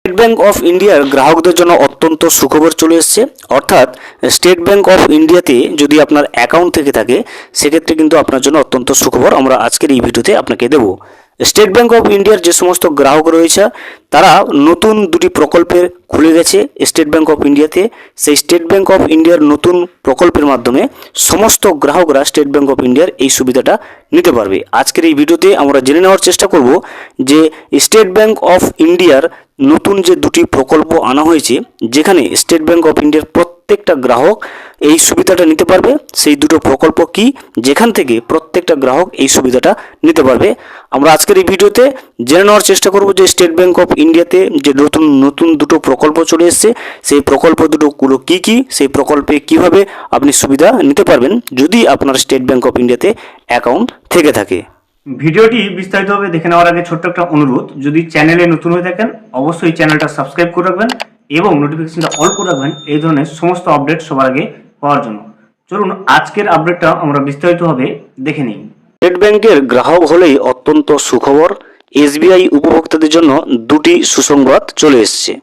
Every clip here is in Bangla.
স্টেট ব্যাংক অফ ইন্ডিয়ার গ্রাহকদের জন্য অত্যন্ত সুখবর চলে এসেছে। অর্থাৎ স্টেট ব্যাংক অফ ইন্ডিয়াতে যদি আপনার অ্যাকাউন্ট থেকে থাকে সেক্ষেত্রে কিন্তু আপনার জন্য অত্যন্ত সুখবর আমরা আজকের এই ভিডিওতে আপনাকে দেব। স্টেট ব্যাংক অফ ইন্ডিয়ার যে সমস্ত গ্রাহক রয়েছে তারা নতুন দুটি প্রকল্পে খুলে গেছে স্টেট ব্যাংক অফ ইন্ডিয়াতে। সেই স্টেট ব্যাংক অফ ইন্ডিয়ার নতুন প্রকল্পের মাধ্যমে সমস্ত গ্রাহকরা স্টেট ব্যাংক অফ ইন্ডিয়ার এই সুবিধাটা নিতে পারবে। আজকের এই ভিডিওতে আমরা জেনে নেওয়ার চেষ্টা করব যে স্টেট ব্যাংক অফ ইন্ডিয়ার নতুন যে দুটি প্রকল্প আনা হয়েছে যেখানে স্টেট ব্যাংক অফ ইন্ডিয়ার প্রত্যেকটা গ্রাহক এই সুবিধাটা নিতে পারবে। সেই দুটো প্রকল্প কি যেখান থেকে প্রত্যেকটা গ্রাহক এই সুবিধাটা নিতে পারবে আমরা আজকের এই ভিডিওতে জেনে নেওয়ার চেষ্টা করব যে স্টেট ব্যাংক অফ ইন্ডিয়াতে যে নতুন দুটো প্রকল্প চলে এসেছে সেই প্রকল্প দুটোগুলো কি কি, সেই প্রকল্পে কিভাবে আপনি সুবিধা নিতে পারবেন যদি আপনার স্টেট ব্যাংক অফ ইন্ডিয়াতে অ্যাকাউন্ট থেকে থাকে। ভিডিওটি বিস্তারিতভাবে দেখে নেওয়ার আগে ছোট্ট একটা অনুরোধ, যদি চ্যানেলে নতুন হয়ে থাকেন অবশ্যই চ্যানেলটা সাবস্ক্রাইব করে রাখবেন এবং নোটিফিকেশনটা অল করে রাখবেন এই ধরনের সমস্ত আপডেট সবার আগে পাওয়ার জন্য। চলুন আজকের আপডেটটা আমরা বিস্তারিতভাবে দেখে নিই। স্টেট ব্যাংকের গ্রাহক হলেই অত্যন্ত সুখবর। এসবিআই উপভোক্তাদের জন্য দুটি সুসংবাদ চলে এসেছে।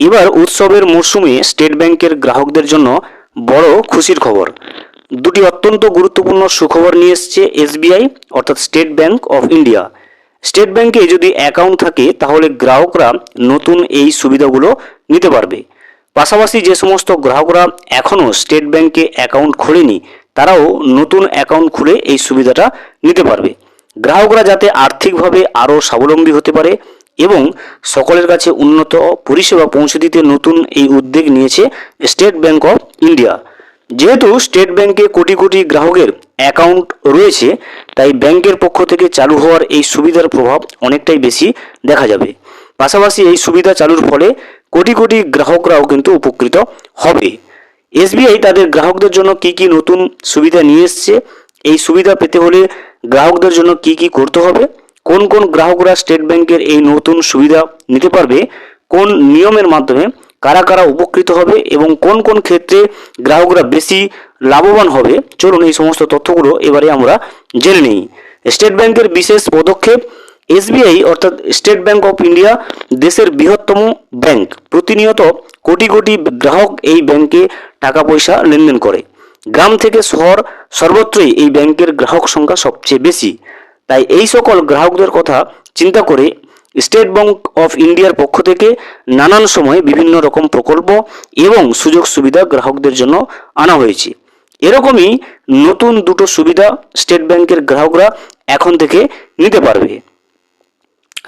এবার উৎসবের মরশুমে স্টেট ব্যাংকের গ্রাহকদের জন্য বড় খুশির খবর। দুটি অত্যন্ত গুরুত্বপূর্ণ সুখবর নিয়ে এসেছে এসবিআই অর্থাৎ state bank of India. State ব্যাংকে যদি অ্যাকাউন্ট থাকে তাহলে গ্রাহকরা নতুন এই সুবিধাগুলো নিতে পারবে। পাশাপাশি যে সমস্ত গ্রাহকরা এখনও স্টেট ব্যাংকে অ্যাকাউন্ট খোলেনি তারাও নতুন অ্যাকাউন্ট খুলে এই সুবিধাটা নিতে পারবে। গ্রাহকরা যাতে আর্থিকভাবে আরও স্বাবলম্বী হতে পারে এবং সকলের কাছে উন্নত পরিষেবা পৌঁছে দিতে নতুন এই উদ্যোগ নিয়েছে স্টেট ব্যাংক অফ ইন্ডিয়া। যেহেতু স্টেট ব্যাংকে কোটি কোটি গ্রাহকের অ্যাকাউন্ট রয়েছে তাই ব্যাংকের পক্ষ থেকে চালু হওয়ার এই সুবিধার প্রভাব অনেকটাই বেশি দেখা যাবে। পাশাপাশি এই সুবিধা চালুর ফলে কোটি কোটি গ্রাহকরাও কিন্তু উপকৃত হবে। এসবিআই তাদের গ্রাহকদের জন্য কি কি নতুন সুবিধা নিয়ে এসছে, এই সুবিধা পেতে হলে গ্রাহকদের জন্য কি কি করতে হবে, কোন কোন গ্রাহকরা স্টেট ব্যাংকের এই নতুন সুবিধা নিতে পারবে, কোন নিয়মের মাধ্যমে কারা কারা উপকৃত হবে এবং কোন কোন ক্ষেত্রে গ্রাহকরা বেশি লাভবান হবে, চলুন এই সমস্ত তথ্যগুলো এবারে আমরা জেনে নিই। স্টেট ব্যাংকের বিশেষ পদক্ষেপ। এসবিআই অর্থাৎ স্টেট ব্যাংক অফ ইন্ডিয়া দেশের বৃহত্তম ব্যাংক। প্রতিনিয়ত কোটি কোটি গ্রাহক এই ব্যাংকে টাকা পয়সা লেনদেন করে। গ্রাম থেকে শহর সর্বত্রই এই ব্যাংকের গ্রাহক সংখ্যা সবচেয়ে বেশি। তাই এই সকল গ্রাহকদের কথা চিন্তা করে স্টেট ব্যাংক অফ ইন্ডিয়ার পক্ষ থেকে নানান সময় বিভিন্ন রকম প্রকল্প এবং সুযোগ সুবিধা গ্রাহকদের জন্য আনা হয়েছে। এরকমই নতুন দুটো সুবিধা স্টেট ব্যাংকের গ্রাহকরা এখন থেকে নিতে পারবে।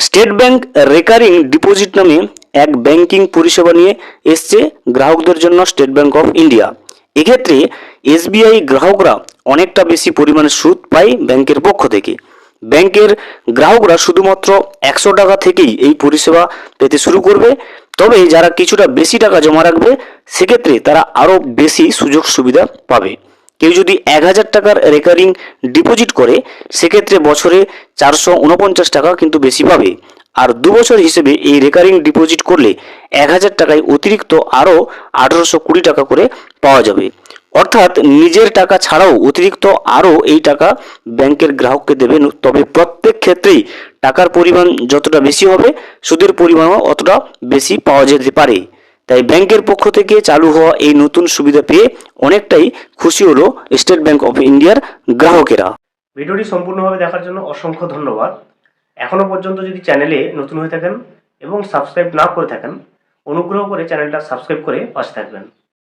স্টেট ব্যাংক রেকারিং ডিপোজিট নামে এক ব্যাংকিং পরিষেবা নিয়ে এসছে গ্রাহকদের জন্য স্টেট ব্যাংক অফ ইন্ডিয়া। এক্ষেত্রে এসবিআই গ্রাহকরা অনেকটা বেশি পরিমাণে সুদ পায় ব্যাংকের পক্ষ থেকে। ব্যাংকের গ্রাহকরা শুধুমাত্র 100 টাকা থেকেই এই পরিষেবা পেতে শুরু করবে। তবে যারা কিছুটা বেশি টাকা জমা রাখবে সেক্ষেত্রে তারা আরও বেশি সুযোগ সুবিধা পাবে। কেউ যদি 1000 টাকার রেকারিং ডিপোজিট করে সেক্ষেত্রে বছরে 449 টাকা কিন্তু বেশি পাবে। আর 2 বছর হিসেবে এই রেকারিং ডিপোজিট করলে 1000 টাকায় অতিরিক্ত আরও 1820 টাকা করে পাওয়া যাবে। অর্থাৎ নিজের টাকা ছাড়াও অতিরিক্ত আরও এই টাকা ব্যাংকের গ্রাহককে দেবে। তবে প্রত্যেক ক্ষেত্রেই টাকার পরিমাণ যতটা বেশি হবে সুদের পরিমাণও অতটা বেশি পাওয়া যেতে পারে। তাই ব্যাংকের পক্ষ থেকে চালু হওয়া এই নতুন সুবিধা পেয়ে অনেকটাই খুশি হলো স্টেট ব্যাংক অফ ইন্ডিয়ার গ্রাহকেরা। ভিডিওটি সম্পূর্ণভাবে দেখার জন্য অসংখ্য ধন্যবাদ। এখনো পর্যন্ত যদি চ্যানেলে নতুন হয়ে থাকেন এবং সাবস্ক্রাইব না করে থাকেন অনুগ্রহ করে চ্যানেলটা সাবস্ক্রাইব করে পাশে থাকবেন।